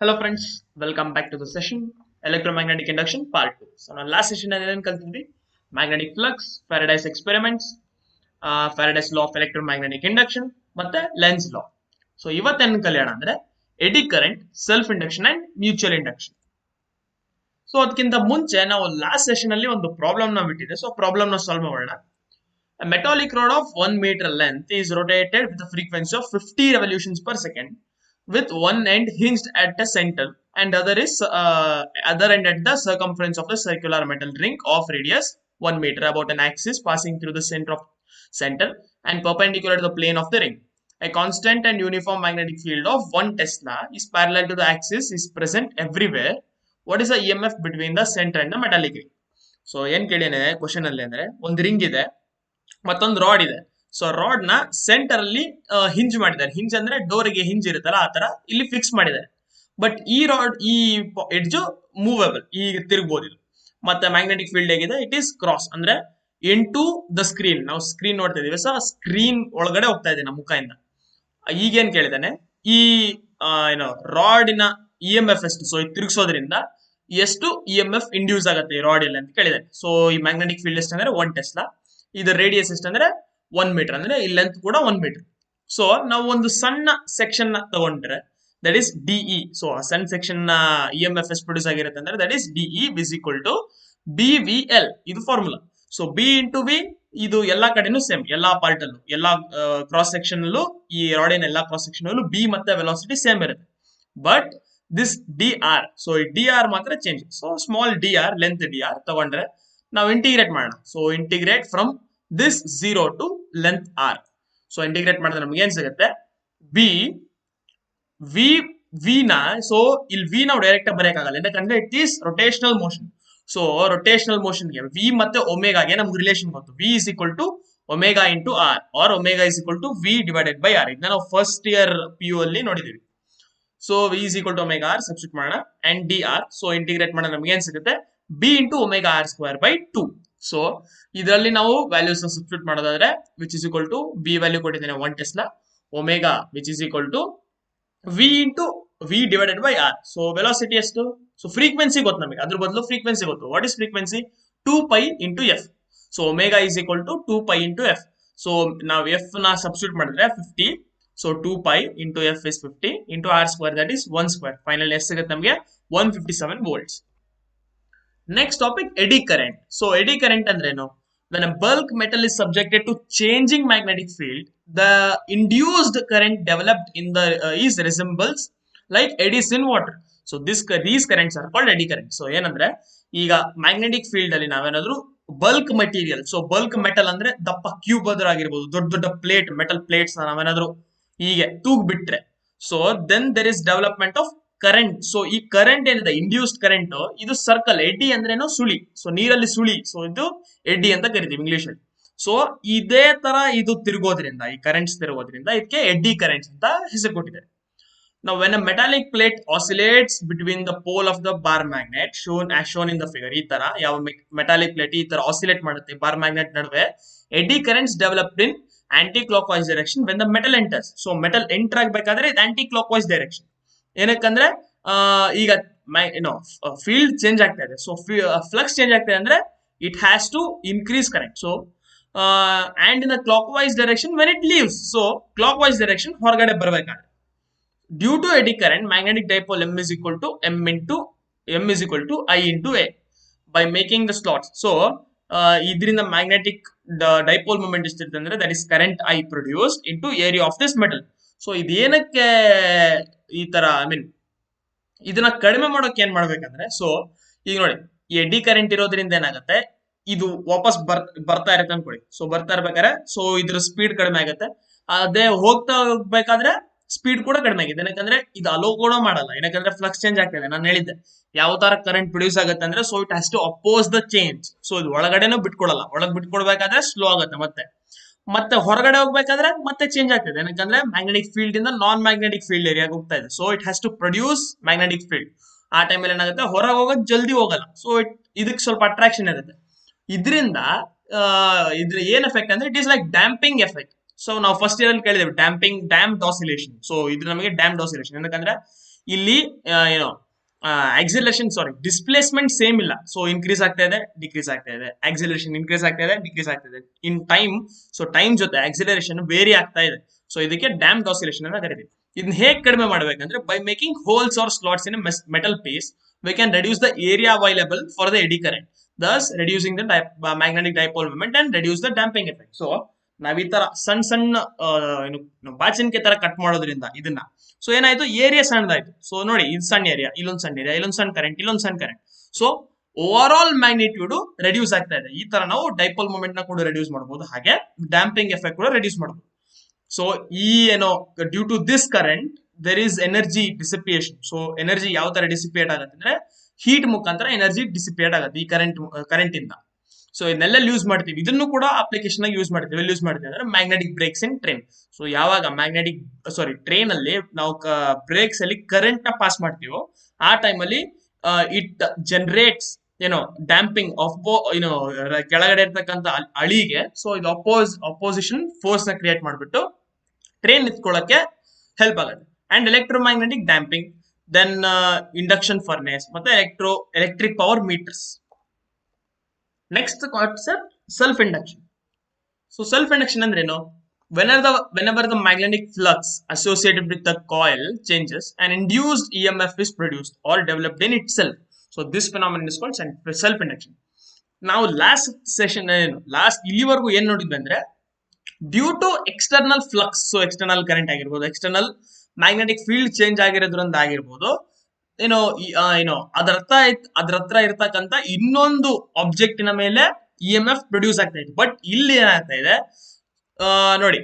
Hello friends, welcome back to the session Electromagnetic Induction Part 2. So now last session ಅಲ್ಲಿ ಕಲ್ತಿದ್ವಿ magnetic flux, Faraday's experiments, Faraday's law of electromagnetic induction ಮತ್ತೆ Lenz's law. So ಇವತ್ತೇನು ಕಲಿಯೋಣ ಅಂದ್ರೆ eddy current, self induction and mutual induction. So ಅದಕ್ಕಿಂತ ಮುಂಚೆ ನಾವು last session ಅಲ್ಲಿ ಒಂದು ಪ್ರಾಬ್ಲಮ್ ನ ಬಿಟ್ಟಿದೆ. ಸೊ ಪ್ರಾಬ್ಲಮ್ ನ ಸಾಲ್ವ್ ಮಾಡೋಣ. A metallic rod of 1 meter length is rotated with a frequency of 50 revolutions per second, with one end hinged at the center and other end at the circumference of the circular metal ring of radius 1 meter about an axis passing through the center and perpendicular to the plane of the ring. A constant and uniform magnetic field of 1 Tesla is parallel to the axis is present everywhere. What is the EMF between the center and the metallic ring? So ಏನ್ ಕೇಳಿನೆ question ಅಲ್ಲಿ ಅಂದ್ರೆ ಒಂದು ring ಇದೆ, ಮತ್ತೊಂದು rod ಇದೆ. So rod ನ centre ಅಲ್ಲಿ hinge ಮಾಡಿದ್ದಾರೆ. ಹಿಂಜ್ ಅಂದ್ರೆ ಡೋರ್ ಗೆ ಹಿಂಜ್ ಇರುತ್ತಲ್ಲ, ಆ ತರ ಇಲ್ಲಿ ಫಿಕ್ಸ್ ಮಾಡಿದ್ದಾರೆ. ಬಟ್ ಈ ರಾಡ್, ಈ ಎಡ್ಜ್ ಮೂವೇಬಲ್, ಈಗ ತಿರುಗಬಹುದು ಇದು. ಮತ್ತೆ ಮ್ಯಾಗ್ನೆಟಿಕ್ ಫೀಲ್ಡ್ ಹೇಗಿದೆ, ಇಟ್ ಈಸ್ ಕ್ರಾಸ್ ಅಂದ್ರೆ ಇನ್ ಟು ದ ಸ್ಕ್ರೀನ್. ನಾವು ಸ್ಕ್ರೀನ್ ನೋಡ್ತಾ ಇದೀವಿ, ಸೊ ಸ್ಕ್ರೀನ್ ಒಳಗಡೆ ಹೋಗ್ತಾ ಇದೆ ನಮ್ಮ ಮುಖದಿಂದ. ಈಗೇನ್ ಕೇಳಿದಾನೆ, ಈ ಏನೋ ರಾಡಿನ ಇ ಎಂ ಎಫ್ ಎಷ್ಟು, ಸೊ ಇದು ತಿರುಗಿಸೋದ್ರಿಂದ ಎಷ್ಟು ಇ ಎಂ ಎಫ್ ಇಂಡ್ಯೂಸ್ ಆಗುತ್ತೆ ಈ ರಾಡ್ ಅಲ್ಲಿ ಅಂತ ಕೇಳಿದಾನೆ. ಸೊ ಈ ಮ್ಯಾಗ್ನೆಟಿಕ್ ಫೀಲ್ಡ್ ಎಷ್ಟು ಅಂದ್ರೆ 1 ಟೆಸ್ಲಾ. ಇದರ ರೇಡಿಯಸ್ ಎಷ್ಟಂದ್ರೆ 1 ಮೀಟರ್, ಅಂದ್ರೆ ಈ ಲೆಂತ್ ಕೂಡ 1 ಮೀಟರ್. ಸೊ ನಾವು ಒಂದು ಸಣ್ಣ ಸೆಕ್ಷನ್ ನ ತಗೊಂಡ್ರೆ ದಟ್ ಇಸ್ ಡಿಇ. ಸೊ ಆ ಸಣ್ಣ ಸೆಕ್ಷನ್ ನ E M F s produce ಆಗಿರುತ್ತೆ ಅಂದ್ರೆ that is dE is equal to B V L. ಇದು formula. So B into V, ಇದು ಎಲ್ಲಾ ಕಡೆನೂ ಸೇಮ್, ಎಲ್ಲಾ ಪಾರ್ಟ್ ಅಲ್ಲೂ, ಎಲ್ಲಾ ಕ್ರಾಸ್ ಸೆಕ್ಷನ್ ಅಲ್ಲೂ, ಈ ರಾಡಿನ ಎಲ್ಲಾ ಕ್ರಾಸ್ ಸೆಕ್ಷನ್ ಅಲ್ಲೂ ಬಿ ಮತ್ತೆ ವೆಲಾಸಿಟಿ ಸೇಮ್ ಇರುತ್ತೆ. But this D R, so ಈ ಡಿ ಆರ್ ಮಾತ್ರ change. So small D R, length D R ತಗೊಂಡ್ರೆ ನಾವು ಇಂಟಿಗ್ರೇಟ್ ಮಾಡೋಣ. So integrate from this 0 to length r. So integrate ಮಾಡಿದ್ರೆ ನಮ್ಗೆ ಏನ್ ಸಿಗುತ್ತೆ, ಬಿ ವಿ ವಿ ನ, ಸೊ ಇಲ್ಲಿ ವಿ ನಾವು ಡೈರೆಕ್ಟ್ ಆಗಿ ಬರೆಯಕ್ಕಾಗಲ್ಲ, ಯಾಕಂದ್ರೆ it is rotational motion. So rotational ಮೋಷನ್ಗೆ ವಿ ಮತ್ತೆ ಒಮೆಗಾಗೆ ನಮ್ಗೆ ರಿಲೇಷನ್ ಗೊತ್ತು. V is equal to omega into r, r omega is equal to v divided by r. ಇದನ್ನ ನಾವು ಫಸ್ಟ್ ಇಯರ್ ಪಿ ಯು ಅಲ್ಲಿ ನೋಡಿದೀವಿ. So v is equal to omega r substitute ಮಾಡೋಣ and d R. So integrate ಮಾಡೋಣ ನಮ್ಗೆ ಏನ್ ಸಿಗುತ್ತೆ, B into omega r square by 2. So ಇದರಲ್ಲಿ ನಾವು ವ್ಯಾಲ್ಯೂಸ್ ಸಬ್ಸ್ಟಿಟ್ಯೂಟ್ ಮಾಡೋದಾದ್ರೆ which is equal to B value ಕೊಟ್ಟಿದ್ದೇನೆ 1 tesla, omega which is equal to V into V divided by R. So velocity ಎಷ್ಟು, so frequency ಗೊತ್ತು ನಮಗೆ, ಅದ್ರ ಬದಲು frequency ಗೊತ್ತು. What is frequency, 2 pi into F. So omega is equal to 2 pi into F. So ನಾವು F ನ substitute ಮಾಡಿದ್ರೆ 50. So 2 pi into F is 50 into R square, that is 1 square. Final ಎಷ್ಟು ಸಿಗುತ್ತೆ ನಮಗೆ, 157 volts. Next topic, eddy current. So eddy current andreno, when a bulk metal is subjected to changing magnetic field, the induced current developed in the is resembles like eddies in water. So these currents are called eddy current. So ಏನಂದ್ರೆ ಈಗ magnetic field ಅಲ್ಲಿ ನಾವೇನಾದ್ರೂ bulk material, so bulk metal ಅಂದ್ರೆ ದಪ್ಪ cube ಅದ್ರ ಆಗಿರ್ಬೋದು, ದೊಡ್ಡ ದೊಡ್ಡ ಪ್ಲೇಟ್, ಮೆಟಲ್ ಪ್ಲೇಟ್ಸ್ ನಾವೇನಾದ್ರೂ ಹೀಗೆ ತೂಗ್ ಬಿಟ್ರೆ, so then there is development of current. So ಈ ಕರೆಂಟ್ ಏನಿದೆ, ಇಂಡ್ಯೂಸ್ಡ್ ಕರೆಂಟ್, ಇದು ಸರ್ಕಲ್. ಎಡ್ಡಿ ಅಂದ್ರೇನು ಸುಳಿ. ಸೊ ನೀರಲ್ಲಿ ಸುಳಿ, ಸೊ ಇದು ಎಡ್ಡಿ ಅಂತ ಕರಿತೀವಿ ಇಂಗ್ಲಿಷ್ ಅಲ್ಲಿ. ಸೊ ಇದೇ ತರ ಇದು ತಿರುಗೋದ್ರಿಂದ, ಈ ಕರೆಂಟ್ಸ್ ತಿರುಗೋದ್ರಿಂದ ಇದಕ್ಕೆ ಎಡ್ಡಿ ಕರೆಂಟ್ಸ್ ಅಂತ ಹೆಸರು ಕೊಟ್ಟಿದ್ದಾರೆ. Now when a metallic plate oscillates between the pole of the bar magnet as shown in the figure, ಈ ತರ ಯಾವ ಮೆಟಾಲಿಕ್ ಪ್ಲೇಟ್ ಈ ತರ ಆಸಿಲೇಟ್ ಮಾಡುತ್ತೆ ಬಾರ್ ಮ್ಯಾಗ್ನೆಟ್ ನಡುವೆ, eddy currents developed in aunty clock wise direction when the metal enters. So metal enter ಆಗ್ಬೇಕಾದ್ರೆ ಇದು aunty clock wise direction. ಏನಕ್ಕಂದ್ರೆ ಈಗ ಫೀಲ್ಡ್ ಚೇಂಜ್ ಆಗ್ತಾ ಇದೆ, ಸೊ ಫ್ಲಕ್ಸ್ ಚೇಂಜ್ ಆಗ್ತಾ ಇದೆ ಅಂದ್ರೆ it has to increase current. So and in the clock wise direction when it leaves, so clock wise direction ಹೊರಗಡೆ ಬರಬೇಕಾದ್ರೆ, due to eddy current magnetic dipole m is equal to I into A by making the slots. So ಇದರಿಂದ magnetic dipole moment ಎಷ್ಟಿರುತ್ತೆ ಅಂದ್ರೆ that is current I produced into area of this metal. So ಇದೇನಕ್ಕೆ ಈ ತರ, I mean ಇದನ್ನ ಕಡಿಮೆ ಮಾಡೋಕೆ ಏನ್ ಮಾಡ್ಬೇಕಂದ್ರೆ, ಸೊ ಈಗ ನೋಡಿ ಈ ಎಡ್ಡಿ ಕರೆಂಟ್ ಇರೋದ್ರಿಂದ ಏನಾಗುತ್ತೆ, ಇದು ವಾಪಸ್ ಬರ್ತಾ ಇರುತ್ತೆ ಅನ್ಕೊಳ್ಳಿ. ಸೊ ಬರ್ತಾ ಇರ್ಬೇಕಾದ್ರೆ ಸೊ ಇದ್ರ ಸ್ಪೀಡ್ ಕಡಿಮೆ ಆಗುತ್ತೆ. ಅದೇ ಹೋಗ್ತಾ ಹೋಗ್ಬೇಕಾದ್ರೆ ಸ್ಪೀಡ್ ಕೂಡ ಕಡಿಮೆ ಆಗಿದೆ. ಏನಕ್ಕಂದ್ರೆ ಇದು ಅಲೋ ಕೂಡ ಮಾಡಲ್ಲ, ಏನಕ್ಕಂದ್ರೆ ಫ್ಲಕ್ಸ್ ಚೇಂಜ್ ಆಗ್ತಾ ಇದೆ. ನಾನು ಹೇಳಿದ್ದೆ ಯಾವ ತರ ಕರೆಂಟ್ ಪ್ರೊಡ್ಯೂಸ್ ಆಗುತ್ತೆ ಅಂದ್ರೆ, so it has to oppose the change. So ಇದು ಒಳಗಡೆನೂ ಬಿಟ್ಕೊಡಲ್ಲ, ಒಳಗ್ ಬಿಟ್ಕೊಡ್ಬೇಕಾದ್ರೆ ಸ್ಲೋ ಆಗುತ್ತೆ, ಮತ್ತೆ ಹೊರಗಡೆ ಹೋಗ್ಬೇಕಾದ್ರೆ ಮತ್ತೆ ಚೇಂಜ್ ಆಗ್ತದೆ. ಏನಕ್ಕಂದ್ರೆ ಮ್ಯಾಗ್ನೆಟಿಕ್ ಫೀಲ್ಡ್ ಇಂದ ನಾನ್ ಮ್ಯಾಗ್ನೆಟಿಕ್ ಫೀಲ್ಡ್ ಏರಿಯಾಗ ಹೋಗ್ತಾ ಇದೆ. So it has to produce magnetic field. ಆ ಟೈಮಲ್ಲಿ ಏನಾಗುತ್ತೆ, ಹೊರಗೆ ಹೋಗೋದು ಜಲ್ದಿ ಹೋಗಲ್ಲ. ಸೊ ಇದಕ್ಕೆ ಸ್ವಲ್ಪ ಅಟ್ರಾಕ್ಷನ್ ಇರುತ್ತೆ. ಇದರಿಂದ ಇದ್ರ ಏನ್ ಎಫೆಕ್ಟ್ ಅಂದ್ರೆ it is like damping effect. So ನಾವು ಫಸ್ಟ್ ಇಯರ್ ಅಲ್ಲಿ ಕೇಳಿದೇವೆ ಡ್ಯಾಂಪ್ಡ್ ಆಸಿಲೇಷನ್. ಸೊ ಇದು ನಮಗೆ ಡ್ಯಾಂಪ್ಡ್ ಆಸಿಲೇಷನ್. ಏನಕ್ಕಂದ್ರೆ ಇಲ್ಲಿ ಏನೋ ಆಕ್ಸಿಲರೇಷನ್ ಡಿಸ್ಪ್ಲೇಸ್ಮೆಂಟ್ ಸೇಮ್ ಇಲ್ಲ. ಸೊ ಇನ್ಕ್ರೀಸ್ ಆಗ್ತಾ ಇದೆ, ಡಿಕ್ರೀಸ್ ಆಗ್ತಾ ಇದೆ, ಆಕ್ಸಿಲರೇಷನ್ ಇನ್ಕ್ರೀಸ್ ಆಗ್ತಾ ಇದೆ, ಡಿಕ್ರೀಸ್ ಆಗ್ತಾ ಇದೆ ಇನ್ ಟೈಮ್. ಸೊ ಟೈಮ್ ಜೊತೆ ಆಕ್ಸಿಲರೇಷನ್ ವೇರಿ ಆಗ್ತಾ ಇದೆ. ಸೊ ಇದಕ್ಕೆ ಡ್ಯಾಮ್ಡ್ ಆಸಿಲೇಷನ್ ಅಂತ ಕರಿತೀವಿ. ಇದನ್ನ ಹೇಗೆ ಕಡಿಮೆ ಮಾಡಬೇಕಂದ್ರೆ by making holes or slots in metal piece we can reduce the area available for the eddy current, thus reducing the magnetic dipole moment and reduce the damping effect. So ನಾವ್ ಈ ತರ ಸಣ್ಣ ಸಣ್ಣ ಬಾಚಿನ್ಕೆ ತರ ಕಟ್ ಮಾಡೋದ್ರಿಂದ ಇದನ್ನ so ಏನಾಯ್ತು, area ಸಣ್ಣದಾಯ್ತು. So ನೋಡಿ, ಇದು ಸಣ್ಣ ಏರಿಯಾ, ಇಲ್ಲೊಂದು ಸಣ್ಣ ಏರಿಯಾ, ಇಲ್ಲೊಂದು ಸಣ್ಣ ಕರೆಂಟ್, ಇಲ್ಲೊಂದು ಸಣ್ಣ current. So over all magnitude reduce ಆಗ್ತಾ ಇದೆ. ಈ ತರ ನಾವು ಡೈಪೋಲ್ ಮೂಮೆಂಟ್ ನ ಕೂಡ ರೆಡ್ಯೂಸ್ ಮಾಡಬಹುದು, ಹಾಗೆ ಡ್ಯಾಂಪಿಂಗ್ ಎಫೆಕ್ಟ್ ಕೂಡ ರೆಡ್ಯೂಸ್ ಮಾಡಬಹುದು. ಸೊ ಈ due to this current there is energy dissipation. So energy ಯಾವ ತರ ಡಿಸಿಪಿಯೇಟ್ ಆಗುತ್ತೆ ಅಂದ್ರೆ ಹೀಟ್ ಮುಖಾಂತರ ಎನರ್ಜಿ ಡಿಸಿಪಿಯೇಟ್ ಆಗುತ್ತೆ ಈ ಕರೆಂಟ್ ಇಂದ. ಸೊ ಇದನ್ನೆಲ್ಲ ಯೂಸ್ ಮಾಡ್ತೀವಿ. ಇದನ್ನು ಕೂಡ ಅಪ್ಲಿಕೇಶನ್ ಯೂಸ್ ಮಾಡ್ತೀವಿ. ಎಲ್ಲಿ ಯೂಸ್ ಮಾಡ್ತೀವಿ ಅಂದ್ರೆ ಮ್ಯಾಗ್ನೆಟಿಕ್ ಬ್ರೇಕ್ಸ್ ಇನ್ ಟ್ರೈನ್. ಸೊ ಯಾವಾಗ ಟ್ರೈನ್ ಅಲ್ಲಿ ನಾವು ಬ್ರೇಕ್ಸ್ ಅಲ್ಲಿ ಕರೆಂಟ್ ನ ಪಾಸ್ ಮಾಡ್ತೀವೋ ಆ ಟೈಮ್ ಅಲ್ಲಿ ಇಟ್ ಜನರೇಟ್ಸ್ ಡ್ಯಾಂಪಿಂಗ್ ಆಫ್ ಕೆಳಗಡೆ ಇರ್ತಕ್ಕಂಥ ಅಳಿಗೆ. ಸೊ ಇದು ಅಪೋಸಿಷನ್ ಫೋರ್ಸ್ ನ ಕ್ರಿಯೇಟ್ ಮಾಡ್ಬಿಟ್ಟು ಟ್ರೈನ್ ನಿಂತ್ಕೊಳ್ಳಕ್ಕೆ ಹೆಲ್ಪ್ ಆಗುತ್ತೆ. And electromagnetic damping, then induction furnace, ಮತ್ತೆ electric power meters. Next concept self induction. So self induction ಅಂದ್ರೆ ಏನು? whenever the magnetic flux associated with the coil changes, an induced EMF is produced or developed in itself. So this phenomenon is called self induction. ನಾವು last session ಇಲ್ಲಿವರೆಗೂ ಏನ್ ನೋಡಿದ್ವಿ ಅಂದ್ರೆ due to external flux, so external current ಆಗಿರ್ಬೋದು, external magnetic field change ಆಗಿರೋದ್ರಿಂದ ಆಗಿರ್ಬೋದು, ಅದರ ಹತ್ರ ಇರ್ತಕ್ಕಂಥ ಇನ್ನೊಂದು ಆಬ್ಜೆಕ್ಟಿನ ಮೇಲೆ EMF ಪ್ರೊಡ್ಯೂಸ್ ಆಗ್ತಾ ಇತ್ತು. ಬಟ್ ಇಲ್ಲಿ ಏನಾಗ್ತಾ ಇದೆ ನೋಡಿ,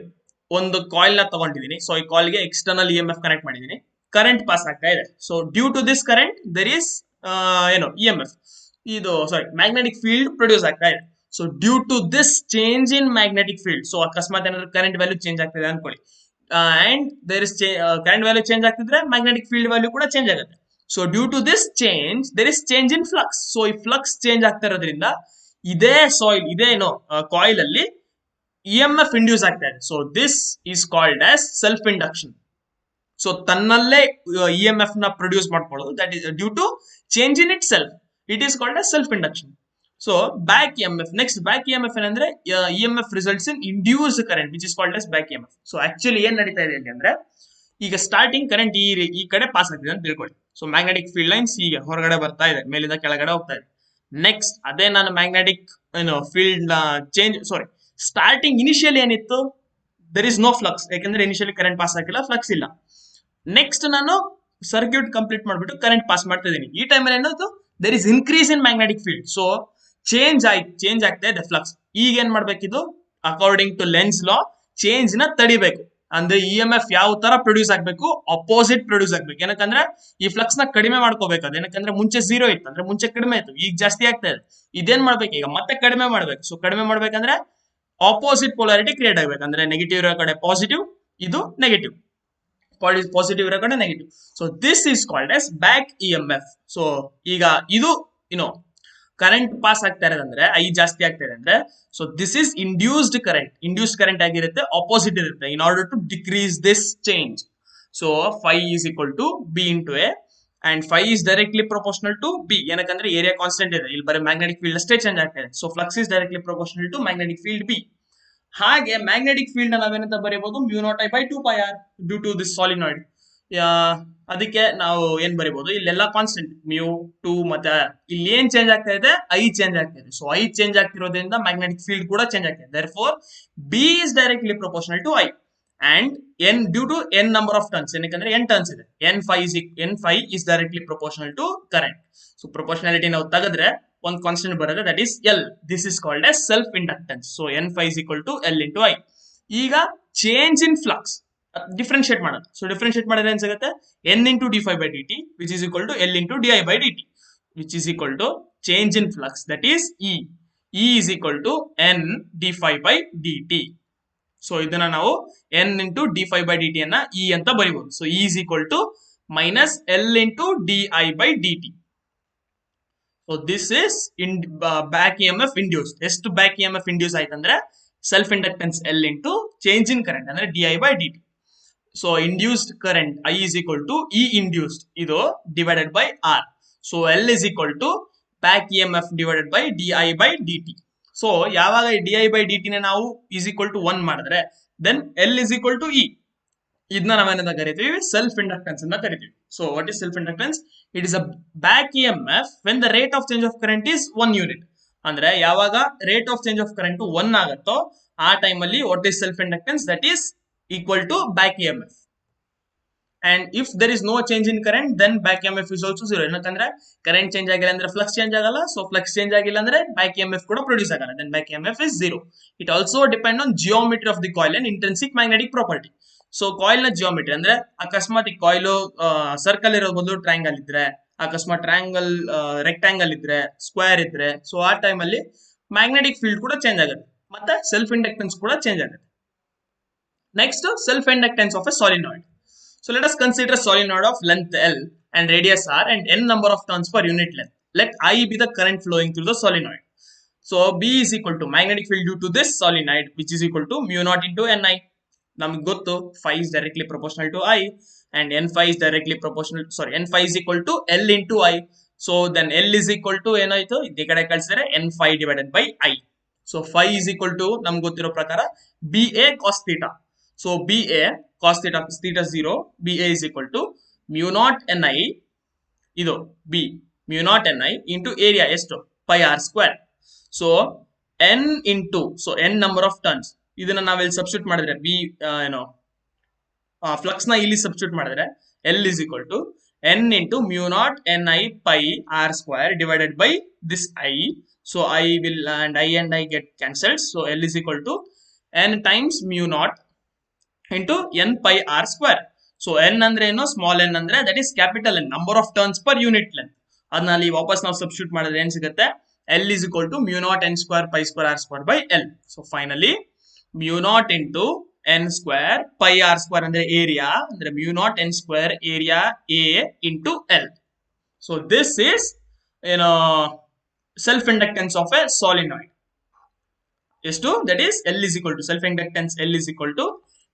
ಒಂದು ಕಾಯಿಲ್ ನ ತಗೊಂಡಿದ್ದೀನಿ. ಸೊ ಈ ಕಾಯಿಲ್ ಗೆ ಎಕ್ಸ್ಟರ್ನಲ್ EMF ಕನೆಕ್ಟ್ ಮಾಡಿದೀನಿ, ಕರೆಂಟ್ ಪಾಸ್ ಆಗ್ತಾ ಇದೆ. So due to this current there is EMF, magnetic field produce ಆಗ್ತಾ ಇದೆ. So due to this change in magnetic field, so ಅಕಸ್ಮಾತ್ ಏನಾದ್ರು ಕರೆಂಟ್ ವ್ಯಾಲ್ಯೂ ಚೇಂಜ್ ಆಗ್ತಿದೆ ಅನ್ಕೊಳ್ಳಿ, and there is current value change ಆಗ್ತಿದ್ರೆ magnetic field value ಕೂಡ change ಆಗುತ್ತೆ. So due to this change there is change in flux. So ಈ flux change ಆಗ್ತಾ ಇರೋದ್ರಿಂದ ಇದೇ ಕಾಯಿಲ್ ಅಲ್ಲಿ EMF ಇಂಡ್ಯೂಸ್ ಆಗ್ತಾ ಇದೆ. So this is called as self induction. So ತನ್ನಲ್ಲೇ EMF ನ ಪ್ರೊಡ್ಯೂಸ್ ಮಾಡ್ಕೊಳ್ಳೋದು, that is due to change in itself. It is called as self induction. So back EMF. Next back EMF ಏನಂದ್ರೆ EMF results in induced current which is called as back EMF. So actually ಏನ್ ನಡೀತಾ ಇದೆ ಅಂದ್ರೆ ಈಗ starting current ಈ ಕಡೆ pass ಆಗ್ತಿದೆ ಅಂತ ತಿಳ್ಕೊಳ್ಳಿ. ಸೊ ಮ್ಯಾಗ್ನೆಟಿಕ್ ಫೀಲ್ಡ್ ಲೈನ್ಸ್ ಹೀಗೆ ಹೊರಗಡೆ ಬರ್ತಾ ಇದೆ, ಮೇಲಿಂದ ಕೆಳಗಡೆ ಹೋಗ್ತಾ ಇದೆ. ನೆಕ್ಸ್ಟ್ ಅದೇ ನಾನು magnetic field change starting initially ಏನಿತ್ತು, ದರ್ ಇಸ್ ನೋ ಫ್ಲಕ್ಸ್, ಯಾಕಂದ್ರೆ ಇನಿಷಿಯಲಿ ಕರೆಂಟ್ ಪಾಸ್ ಆಗಿಲ್ಲ, ಫ್ಲಕ್ಸ್ ಇಲ್ಲ. ನೆಕ್ಸ್ಟ್ ನಾನು ಸರ್ಕ್ಯೂಟ್ ಕಂಪ್ಲೀಟ್ ಮಾಡ್ಬಿಟ್ಟು ಕರೆಂಟ್ ಪಾಸ್ ಮಾಡ್ತಾ ಇದೀನಿ. ಈ ಟೈಮಲ್ಲಿ ಏನಾಯ್ತು, there is increase in magnetic field. So change ಆಗ್ತಾ ಇದೆ ಫ್ಲಕ್ಸ್. ಈಗ ಏನ್ ಮಾಡ್ಬೇಕಿದು, according to Lenz law change ನ ತಡಿಬೇಕು. ಅಂದ್ರೆ EMF ಯಾವ ತರ ಪ್ರೊಡ್ಯೂಸ್ ಆಗ್ಬೇಕು, ಅಪೋಸಿಟ್ ಪ್ರೊಡ್ಯೂಸ್ ಆಗ್ಬೇಕು. ಏನಕ್ಕಂದ್ರೆ ಈ ಫ್ಲಕ್ಸ್ ನ ಕಡಿಮೆ ಮಾಡ್ಕೋಬೇಕು. ಅದು ಏನಕ್ಕಂದ್ರೆ ಮುಂಚೆ 0 ಇತ್ತು, ಅಂದ್ರೆ ಮುಂಚೆ ಕಡಿಮೆ ಇತ್ತು, ಈಗ ಜಾಸ್ತಿ ಆಗ್ತಾ ಇದೆ. ಇದೇನ್ ಮಾಡ್ಬೇಕು, ಈಗ ಮತ್ತೆ ಕಡಿಮೆ ಮಾಡ್ಬೇಕು. ಸೊ ಕಡಿಮೆ ಮಾಡ್ಬೇಕಂದ್ರೆ ಆಪೋಸಿಟ್ ಪೊಲಾರಿಟಿ ಕ್ರಿಯೇಟ್ ಆಗ್ಬೇಕು. ಅಂದ್ರೆ ನೆಗೆಟಿವ್ ಇರೋ ಕಡೆ ಪಾಸಿಟಿವ್, ಇದು ನೆಗೆಟಿವ್, ಪಾಸಿಟಿವ್ ಇರೋ ಕಡೆ negative. So this is called as back EMF. So ಈಗ ಇದು ಕರೆಂಟ್ ಪಾಸ್ ಆಗ್ತಾ ಇರೋದಂದ್ರೆ ಐ ಜಾಸ್ತಿ ಆಗ್ತಾ ಇದೆ ಅಂದ್ರೆ, so this is induced current ಆಗಿರುತ್ತೆ, ಆಪೋಸಿಟ್ ಇರುತ್ತೆ. In order to decrease this change, so phi is equal to B into A, and phi is directly proportional to B. ಏನಕ್ಕಂದ್ರೆ ಏರಿಯಾ ಕಾನ್ಸ್ಟೆಂಟ್ ಇದೆ, ಇಲ್ಲಿ ಬರೀ ಮ್ಯಾಗ್ನೆಟಿಕ್ ಫೀಲ್ಡ್ ಅಷ್ಟೇ change ಆಗ್ತಾ ಇದೆ. So flux is directly proportional to magnetic field B. ಹಾಗೆ magnetic field ನಾವೇನಂತ ಬರೀಬಹುದು, μ0I/2πr due to this solenoid. ಅದಕ್ಕೆ ನಾವು ಏನ್ ಬರೀಬಹುದು, ಇಲ್ಲೆಲ್ಲ ಕಾನ್ಸ್ಟೆಂಟ್ μ2, ಮತ್ತೆ ಇಲ್ಲಿ ಏನ್ ಚೇಂಜ್ ಆಗ್ತಾ ಇದೆ, ಐ ಚೇಂಜ್ ಆಗ್ತಾ ಇದೆ. ಸೊ ಐ ಚೇಂಜ್ ಆಗ್ತಿರೋದ್ರಿಂದ ಮ್ಯಾಗ್ನೆಟಿಕ್ ಫೀಲ್ಡ್ ಕೂಡ ಚೇಂಜ್ ಆಗ್ತಾ ಇದೆ. therefore B is directly proportional to I, and n due to n number of turns, ಏನಕ್ಕೆ n turns ಇದೆ, n is directly proportional to current. So proportionality ನಾವು ತೆಗೆದ್ರೆ ಒಂದು constant ಬರುತ್ತೆ, that is L. This is called as self inductance. So n is equal to L into I. ಈಗ change in flux differentiate ಮಾಡೋದು. So differentiate ಮಾಡಿದ್ರೆ ಏನ್ ಸಿಗುತ್ತೆ, n into d∅dt which is equal to L into di/dt, which is equal to change in flux, that is E. E is equal to n d∅dt. So ಇದನ್ನ ನಾವು n into d∅dt ಅನ್ನ E ಅಂತ ಬರೀಬಹುದು. So E is equal to minus L into di/dt. So this is back EMF induce. ಎಷ್ಟು back EMF induce ಆಯ್ತಂದ್ರೆ self inductance L into change in current ಅಂದ್ರೆ di/dt. So induced current I is equal to E induced ಇದು divided by R. So L is equal to back EMF divided by DI by dt. So ಯಾವಾಗ di by dt ನ ನಾವು is equal to 1 ಮಾಡಿದ್ರೆ then L is equal to E. ಇದನ್ನ ನಾವೇನಂತ ಕರಿತೀವಿ self inductance ಅಂತ ಕರಿತೀವಿ. So what is self inductance? It is a back E M F when the rate of change of current is 1 unit. ಅಂದ್ರೆ ಯಾವಾಗ rate of change of current 1 ಆಗುತ್ತೋ ಆ time ಅಲ್ಲಿ what is self inductance? That is equal to back E M F. And if there is no change in current then back M F is also zero. ಏನಕ್ಕಂದ್ರೆ current change ಆಗಿಲ್ಲ ಅಂದ್ರೆ flux change ಆಗಲ್ಲ. So flux change ಆಗಿಲ್ಲ ಅಂದ್ರೆ back M F ಕೂಡ produce ಆಗಲ್ಲ. Then back M F is zero. It also depend on geometry of the coil and intrinsic magnetic property. So coil ನ geometry ಅಂದ್ರೆ ಅಕಸ್ಮಾತ್ ಈ ಕಾಯಿಲ್ ಸರ್ಕಲ್ ಇರೋ ಬದಲು ಟ್ರಯಾಂಗಲ್ ಇದ್ರೆ, ಅಕಸ್ಮಾತ್ ಟ್ರಯಾಂಗಲ್ ರೆಕ್ಟಾಂಗಲ್ ಇದ್ರೆ, ಸ್ಕ್ವೇರ್ ಇದ್ರೆ, ಸೊ ಆ ಟೈಮ್ ಅಲ್ಲಿ ಮ್ಯಾಗ್ನೆಟಿಕ್ ಫೀಲ್ಡ್ ಕೂಡ ಚೇಂಜ್ ಆಗುತ್ತೆ ಮತ್ತೆ ಸೆಲ್ಫ್ ಇಂಡಕ್ಟೆನ್ಸ್ ಕೂಡ ಚೇಂಜ್ ಆಗುತ್ತೆ. Next self inductance of a solenoid. So let us consider a solenoid of length L and radius R and n number of turns per unit length. Let I be the current flowing through the solenoid. So B is equal to magnetic field due to this solenoid, which is equal to mu naught into Ni. ನಮ್ಗೆ ಗೊತ್ತು phi is directly proportional to I and n phi is directly proportional, sorry, n phi is equal to L into I. So then L is equal to ಏನಾಯ್ತು ಈ ಕಡೆ ಕಳಿಸಿದ್ರೆ n phi divided by I. So phi is equal to ನಮ್ಗೆ ಗೊತ್ತಿರೋ ಪ್ರಕಾರ BA cos theta. So BA cos theta is theta 0, BA is equal to mu naught Ni, ಇದು B, mu naught Ni into area ಎಷ್ಟು pi r square. So n into, so n number of turns, ಇದನ್ನ ನಾವೆಲ್ಲಿ substitute ಮಾಡಿದ್ರೆ B ಏನೋ flux ನ ಇಲ್ಲಿ substitute ಮಾಡಿದ್ರೆ L is equal to n into mu naught Ni pi r square divided by this I. So I will and I get cancelled. So L is equal to n times mu naught into n pi r square. So n ಅಂದ್ರೆ ಏನು, small n ಅಂದ್ರೆ that is capital N, number of turns per unit length. ಅದನ್ನ ಅಲ್ಲಿ ವಾಪಸ್ ನಾವು substitute ಮಾಡಿದ್ರೆ ಏನ್ ಸಿಗುತ್ತೆ? L is equal to mu naught n square pi square r square by L. So finally mu naught into n square pi r square ಅಂದ್ರೆ area, ಅಂದ್ರೆ mu naught n square area A into L. So this is self inductance of a solenoid. ಎಷ್ಟು? That is L is equal to self inductance L is equal to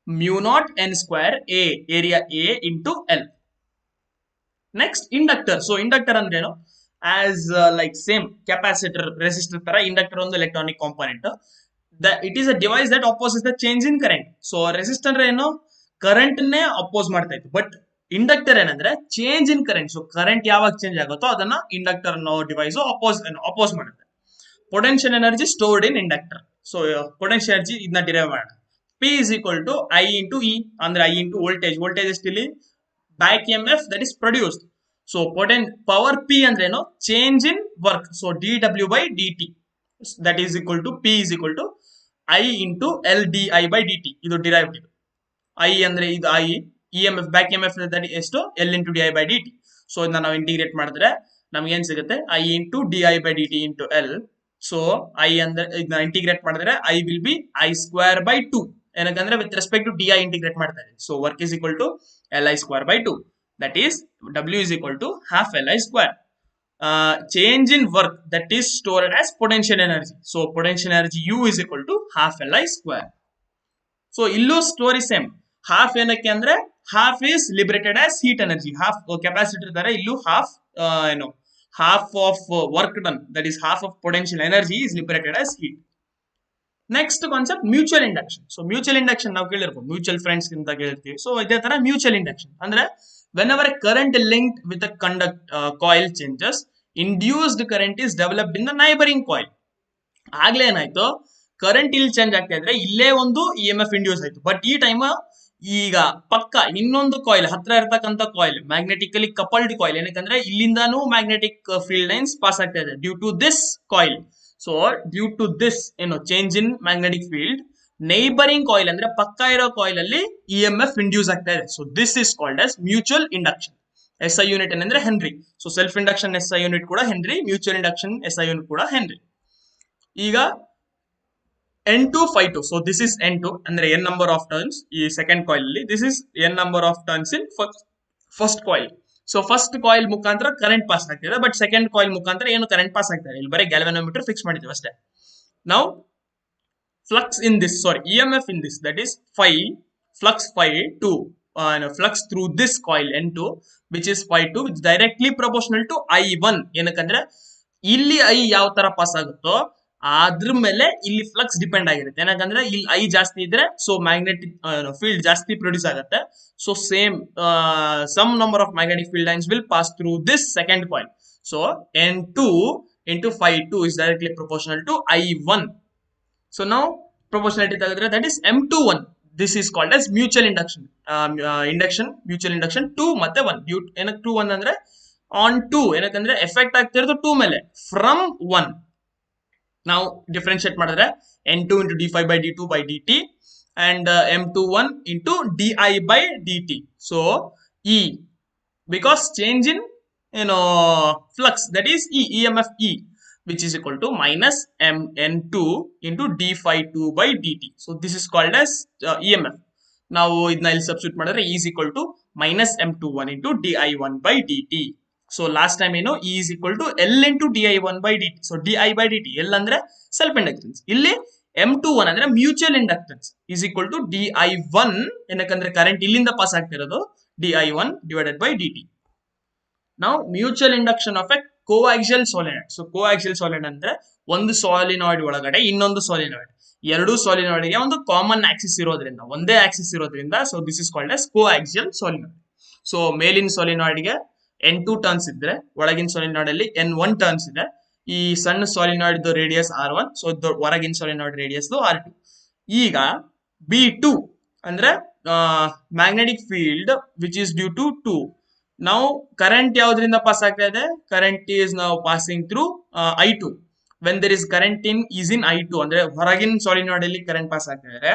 mu naught n square A, area A into L. Next inductor. So inductor ಅಂದ್ರೆ ಏನು? As like same capacitor, resistor ತರ inductor ಒಂದು electronic component. It is a device that opposes the change in current. So resistor ಏನು, current ನೇ oppose ಮಾಡ್ತಾ ಇತ್ತು. But inductor ಏನಂದ್ರೆ change in current. So current ಯಾವಾಗ ಚೇಂಜ್ ಆಗುತ್ತೋ ಅದನ್ನ ಇಂಡಕ್ಟರ್ ಅನ್ನೋ ಡಿವೈಸ್ ಅಪೋಸ್ ಮಾಡುತ್ತೆ. Potential energy stored in inductor. So potential energy ಇದನ್ನ ಡಿರೈವ್ ಮಾಡೋಣ. P is equal to I into E, ಅಂದ್ರೆ I into voltage. Voltage is still back EMF that is produced. So power P ಅಂದ್ರೆ ಏನು, change in work. So dW by dt that is equal to P is equal to I into LDI by dt. ಇದು derived. ಇದು I ಅಂದ್ರೆ ಇದು I, EMF back EMF that ಎಷ್ಟು L into DI by dt. So ಇದನ್ನ ನಾವು integrate ಮಾಡಿದ್ರೆ ನಮ್ಗೆ ಏನ್ ಸಿಗುತ್ತೆ? I into DI by dt into L. So I ಅಂದ್ರೆ ಇದನ್ನ ಇಂಟಿಗ್ರೇಟ್ ಮಾಡಿದ್ರೆ I will be I square by 2. ಏನಕ್ಕಂದ್ರೆ with respect to d I integrate ಮಾಡ್ತಾ ಇದೆ. So work is equal to L I square by 2. That is W is equal to half L I square. Change in work that is stored as potential energy. So potential energy U is equal to half L I square. So ಇಲ್ಲೂ story same. Half ಏನಕ್ಕೆ ಅಂದ್ರೆ half is liberated as heat energy. Half capacitor ತರ ಇಲ್ಲೂ half half of work done, that is half of potential energy is liberated as heat. Next concept, mutual induction. So mutual induction ನಾವು ಕೇಳಿರ್ಬೋದು, mutual friends ಅಂತ ಕೇಳಿರ್ತೀವಿ. So ಇದೇ ತರ mutual induction ಅಂದ್ರೆ whenever a current linked with a coil changes, induced current is developed in the neighboring coil. ಆಗ್ಲೇ ಏನಾಯ್ತು, current ಇಲ್ಲಿ change ಆಗ್ತಾ ಇದ್ರೆ ಇಲ್ಲೇ ಒಂದು ಇ ಎಂ ಎಫ್ ಇಂಡ್ಯೂಸ್ ಆಯ್ತು. ಬಟ್ ಈ ಟೈಮ್ ಈಗ ಪಕ್ಕ ಇನ್ನೊಂದು ಕಾಯಿಲ್ ಹತ್ರ ಇರ್ತಕ್ಕಂಥ ಕಾಯಿಲ್, ಮ್ಯಾಗ್ನೆಟಿಕಲಿ ಕಪಲ್ಡ್ ಕಾಯಿಲ್, ಏನಕ್ಕಂದ್ರೆ ಇಲ್ಲಿಂದಾನು ಮ್ಯಾಗ್ನೆಟಿಕ್ ಫೀಲ್ಡ್ ಲೈನ್ಸ್ ಪಾಸ್ ಆಗ್ತಾ ಇದೆ due to this coil. So due to this change in magnetic field, neighbouring coil ಅಂದ್ರೆ ಪಕ್ಕ ಇರೋ ಕಾಯಿಲ್ ಅಲ್ಲಿ ಇ ಎಂ ಎಫ್ ಇಂಡ್ಯೂಸ್ ಆಗ್ತಾ ಇದೆ. So this is called as mutual induction. S I unit ಏನಂದ್ರೆ henry. So self induction S I unit ಕೂಡ henry, mutual induction S I unit ಕೂಡ henry. ಈಗ N2 phi2. So this is N2 ಅಂದ್ರೆ n number of turns ಈ second coil ಅಲ್ಲಿ. This is n number of turns in first coil. So first coil ಮುಖಾಂತರ current pass ಆಗ್ತಿದೆ, but second coil ಮುಖಾಂತರ ಏನು current pass ಆಗ್ತಾರೆ, ಇಲ್ಲಿ ಬರೀ ಗ್ಯಾಲ್ವನೋಮೀಟರ್ ಫಿಕ್ಸ್ ಮಾಡಿದ್ದೀವಿ ಅಷ್ಟೇ. Now flux in this, sorry, E M F in this, that is phi, flux phi 2 flux through this coil N2 which is phi2 which is directly proportional to I1 ಏನಕ್ಕಂದ್ರೆ ಇಲ್ಲಿ I ಯಾವ ತರ pass ಆಗುತ್ತೋ ಅದ್ರ ಮೇಲೆ ಇಲ್ಲಿ flux depend ಆಗಿರುತ್ತೆ ಏನಕ್ಕಂದ್ರೆ ಇಲ್ಲಿ I ಜಾಸ್ತಿ ಇದ್ರೆ ಸೊ ಮ್ಯಾಗ್ನೆಟಿಕ್ ಫೀಲ್ಡ್ ಜಾಸ್ತಿ ಪ್ರೊಡ್ಯೂಸ್ ಆಗುತ್ತೆ so same some number of magnetic field lines will pass through this second coil so N2 into phi2 is directly proportional to I1. So now proportionality ತಗದ್ರೆ that is M21. This is called as mutual induction. Mutual induction 2 ಮತ್ತೆ 1. ಏನಕ್ಕೆ 2 1 ಅಂದ್ರೆ on 2 ಏನಕ್ಕಂದ್ರೆ effect ಆಗ್ತಿರೋದು 2 ಮೇಲೆ from 1. ನಾವು differentiate ಮಾಡಿದ್ರೆ N2 into d phi by d2 by dt and M21 into di by dt. So E because change in flux that is EMF E which is equal to minus N2 into d phi 2 by dt. So this is called as EMF. Now idna illi substitute madare E is equal to minus M21 into di1 by dt. So last time E is equal to L into di1 by dt. So di by dt L andre self inductance illi M21 ಅಂದ್ರೆ mutual inductance is equal to di1 ಏನಕಂದ್ರೆ current ಇಲ್ಲಿಂದ pass ಆಗ್ತಿರೋದು di1 divided by dt. Now mutual induction of a coaxial solenoid. So coaxial solenoid ಅಂದ್ರೆ ಒಂದು ಸಾಲಿನಾಯ್ಡ್ ಒಳಗಡೆ ಇನ್ನೊಂದು ಸಾಲಿನಾಯ್ಡ್ ಎರಡು ಸಾಲಿನಾಯ್ಡ್ ಗೆ ಒಂದು ಕಾಮನ್ ಆಕ್ಸಿಸ್ ಇರೋದ್ರಿಂದ ಒಂದೇ ಆಕ್ಸಿಸ್ ಇರೋದ್ರಿಂದ so this is called as coaxial solenoid. So ಮೇಲಿನ ಸಾಲಿನಾಯ್ಡ್ ಗೆ N2 ಟರ್ನ್ಸ್ ಇದ್ರೆ ಒಳಗಿನ ಸಾಲಿನಾಯ್ಡ್ ಅಲ್ಲಿ N1 ಟರ್ನ್ಸ್ ಇದೆ ಈ ಸಣ್ಣ ಸಾಲಿನಾಯ್ಡ್ ರೇಡಿಯಸ್ R1 ಸೊ ಹೊರಗಿನ ಸಾಲಿನಾಯ್ಡ್ ರೇಡಿಯಸ್ R2. ಈಗ B2 ಅಂದ್ರೆ magnetic field which is due to 2. ನಾವು ಕರೆಂಟ್ ಯಾವ್ದ್ರಿಂದ ಪಾಸ್ ಆಗ್ತಾ ಇದೆ ಕರೆಂಟ್ ಈಸ್ ನಾವು passing through I2 when there is current is in I2 ಅಂದ್ರೆ ಹೊರಗಿನ ಸಾಲಿನಾಯ್ಡ್ ಅಲ್ಲಿ ಕರೆಂಟ್ ಪಾಸ್ ಆಗ್ತಾ ಇದೆ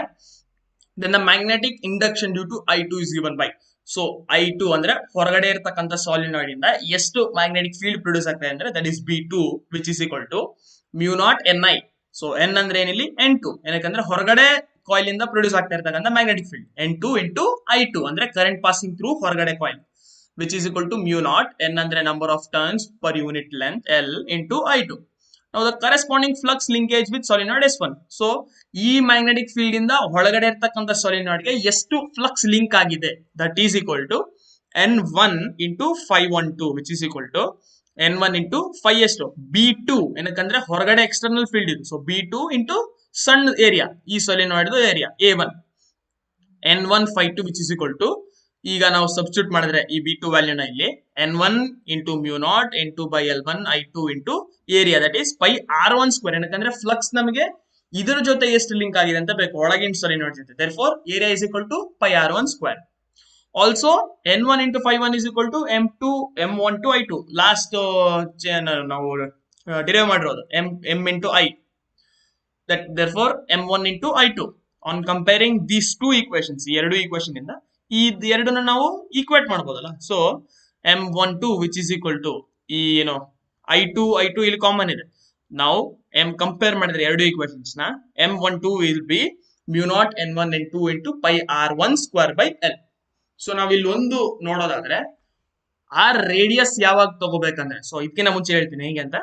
then the magnetic induction due to I2 is given by so I2 ಅಂದ್ರೆ ಹೊರಗಡೆ ಇರತಕ್ಕಂತ ಸಾಲಿನಾಯ್ಡ್ ಇಂದ ಎಷ್ಟು ಮ್ಯಾಗ್ನೆಟಿಕ್ ಫೀಲ್ಡ್ ಪ್ರೊಡ್ಯೂಸ್ ಆಗ್ತಾ ಇದೆ ಅಂದ್ರೆ that is B2 which is equal to mu naught Ni. So N ಅಂದ್ರೆ ಏನಿಲ್ಲಿ N2 ಏನಕಂದ್ರೆ ಹೊರಗಡೆ ಕಾಯಿಲ್ ಇಂದ ಪ್ರೊಡ್ಯೂಸ್ ಆಗ್ತಾ ಇರತಕ್ಕಂತ magnetic field N2 into I2 ಅಂದ್ರೆ ಕರೆಂಟ್ ಪಾಸಿಂಗ್ ಥ್ರೂ ಹೊರಗಡೆ coil which is equal to mu naught N andre number of turns per unit length L into I2. Now the corresponding flux linkage with solenoid S1. So ಈ magnetic field ಇಂದ ಹೊರಗಡೆ ಇರತಕ್ಕಂತ solenoid ಗೆ ಎಷ್ಟು flux link ಆಗಿದೆ that is equal to N1 into phi 12 which is equal to N1 into phi ಎಷ್ಟು B2 ಏನಕಂದ್ರೆ ಹೊರಗಡೆ external field ಇದು so B2 into ಸಣ್ಣ ಏರಿಯಾ ಈ solenoid area A1 N1 phi 2 which is equal to ಈಗ ನಾವು substitute ಮಾಡಿದ್ರೆ ಈ B2 ವ್ಯಾಲ್ಯೂನ ಇಲ್ಲಿ N1 into mu naught N2 by L1 I2 into area that is pi R1 square ಏನಕಂದ್ರೆ flux ನಮಗೆ ಇದರ ಜೊತೆ ಎಷ್ಟು ಲಿಂಕ್ ಆಗಿದೆ ಅಂತ ಬೇಕು ಒಳಗಿನ ಸಾಲಿನಾಯ್ಡ್ ಜೊತೆ therefore area is equal to pi R1 square. Also N1 into phi 1 is equal to M1 to I2 last ನಾವು ಡಿರೈವ್ ಮಾಡಿರೋದು M into I that therefore M1 into I2 on comparing these two equations ಈ ಎರಡು equation ಇಂದ ಈ ಎರಡನ್ನ ನಾವು equate ಮಾಡಬಹುದಲ್ಲ so M12 which is equal to ಈ I2 ಇಲ್ಲಿ ಕಾಮನ್ ಇದೆ ನಾವು ಕಂಪೇರ್ ಮಾಡಿದ್ರೆ ಎರಡು ಈಕ್ವೇಷನ್ಸ್ ನ M12 will be mu naught N1 N2 into pi R1 square by L. So ನಾವ್ ಇಲ್ಲಿ ಒಂದು ನೋಡೋದಾದ್ರೆ R ರೇಡಿಯಸ್ ಯಾವಾಗ ತಗೋಬೇಕಂದ್ರೆ ಸೊ ಇದಕ್ಕಿಂತ ಮುಂಚೆ ಹೇಳ್ತೀನಿ ಹೇಗೆ ಅಂತ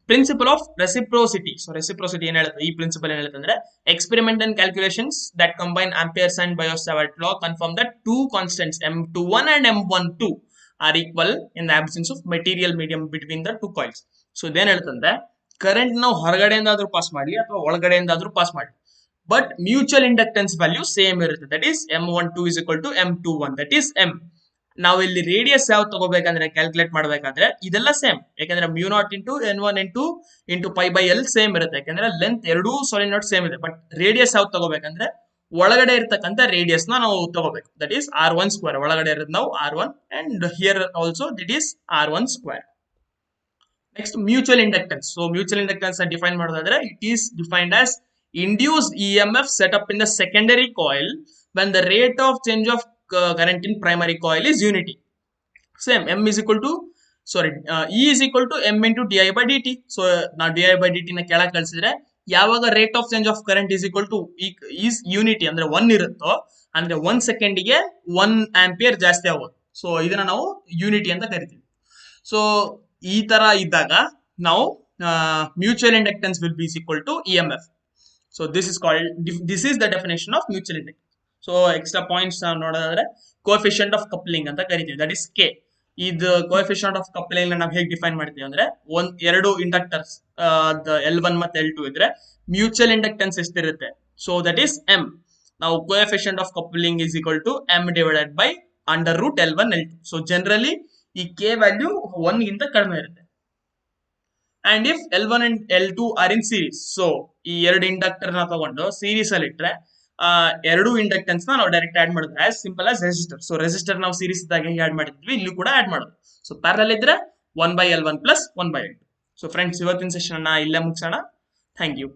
principle of reciprocity. So reciprocity ಏನ್ ಹೇಳುತ್ತೆ ಈ ಪ್ರಿನ್ಸಿಪಲ್ ಏನ್ ಹೇಳುತ್ತೆ ಅಂದ್ರೆ experiment and calculations that combine Ampere's and Biot law confirm that two constants M21 and M12 are equal in the absence of material medium between the two coils. So ಇದೇನ್ ಹೇಳ್ತಂದ್ರೆ current ನಾವು ಹೊರಗಡೆಯಿಂದಾದ್ರೂ pass ಮಾಡಲಿ ಅಥವಾ ಒಳಗಡೆಯಿಂದಾದ್ರೂ pass ಮಾಡಲಿ but mutual inductance value same ಇರುತ್ತೆ that is M12 is equal to M21 that is M. ನಾವು ಇಲ್ಲಿ ರೇಡಿಯಸ್ ಯಾವ ತಗೋಬೇಕಂದ್ರೆ ಕ್ಯಾಲ್ಕುಲೇಟ್ ಮಾಡಬೇಕಾದ್ರೆ ಇದೆಲ್ಲ ಸೇಮ್ ಯಾಕಂದ್ರೆ mu naught into N1 N2 into pi by L same ಇರುತ್ತೆ ಯಾಕಂದ್ರೆ ಲೆಂತ್ ಎರಡೂ ಸಾಲಿನಾಯ್ಡ್ ಸೇಮ್ ಇದೆ ಬಟ್ ರೇಡಿಯಸ್ ಯಾವ ತಗೋಬೇಕಂದ್ರೆ ಒಳಗಡೆ ಇರತಕ್ಕಂತ ರೇಡಿಯಸ್ ನಾವು ತಗೋಬೇಕು ದಟ್ ಈಸ್ R1 ಸ್ಕ್ವೇರ್ ಒಳಗಡೆ ಇರೋದು ನಾವು R1 and here also that is R1 square. Next mutual inductance. So mutual inductance define ಮಾಡೋದಾದ್ರೆ it is defined as induced EMF set up in the secondary coil when the rate of change of current in primary coil is unity. Same M is equal to E is equal to M into di by dt. So now di by dt ನ ಕೆಳಗೆ ಕಳಿಸಿದ್ರೆ ಯಾವಾಗ rate of change of current is equal to is unity ಅಂದ್ರೆ 1 ಇರುತ್ತೋ ಅಂದ್ರೆ 1 ಸೆಕೆಂಡಿಗೆ 1 ampere ಜಾಸ್ತಿ ಆಗೋದು. ಸೊ ಇದನ್ನ ನಾವು ಯೂನಿಟಿ ಅಂತ ಕರಿತೀವಿ. ಸೊ ಈ ತರ ಇದ್ದಾಗ ನಾವು mutual inductance will be equal to EMF. So this is the definition of mutual inductance. So extra points ನಾವು ನೋಡೋದಾದ್ರೆ ಕೋಎಫಿಷಿಯಂಟ್ ಆಫ್ ಕಪ್ಲಿಂಗ್ ಅಂತ ಕರಿತೀವಿ, ದಟ್ ಇಸ್ ಕೆ. ಇದು ಕೋಎಫಿಷಿಯಂಟ್ ಆಫ್ ಕಪ್ಲಿಂಗ್ ನಾವು ಹೇಗೆ ಡಿಫೈನ್ ಮಾಡ್ತೀವಿ ಅಂದ್ರೆ, ಎರಡು ಇಂಡಕ್ಟರ್ಸ್ L1 ಮತ್ತೆ L2 ಇದ್ರೆ ಮ್ಯೂಚುವಲ್ ಇಂಡಕ್ಟೆನ್ಸ್ ಎಷ್ಟಿರುತ್ತೆ, ಸೊ ದಟ್ ಈಸ್ ಎಂ. ನಾವು coefficient of coupling is equal to M divided by under root L1 L2. So generally ಈ ಕೆ ವ್ಯಾಲ್ಯೂ 1 ಗಿಂತ ಕಡಿಮೆ ಇರುತ್ತೆ. And if L1 and L2 are in series, so ಈ ಎರಡು inductor ನ ತಗೊಂಡು series ಅಲ್ಲಿ ಇಟ್ರೆ ಎರಡು ಇಂಡಕ್ಟೆನ್ಸ್ ನಾವು ಡೈರೆಕ್ಟ್ ಆಡ್ ಮಾಡಿದ್ರೆ as simple as resistor. So resistor ನಾವು ಸೀರೀಸ್ ಇದ್ದಾಗ ಆಡ್ ಮಾಡಿದ್ವಿ, ಇಲ್ಲಿ ಕೂಡ ಆಡ್ ಮಾಡೋದು. ಸೊ ಪ್ಯಾರಲಲ್ ಇದ್ರೆ 1/L1 plus 1/L2. So friends, ಇವತ್ತಿನ ಸೆಷನ್ ಅನ್ನ ಇಲ್ಲೇ ಮುಗಿಸೋಣ. Thank you.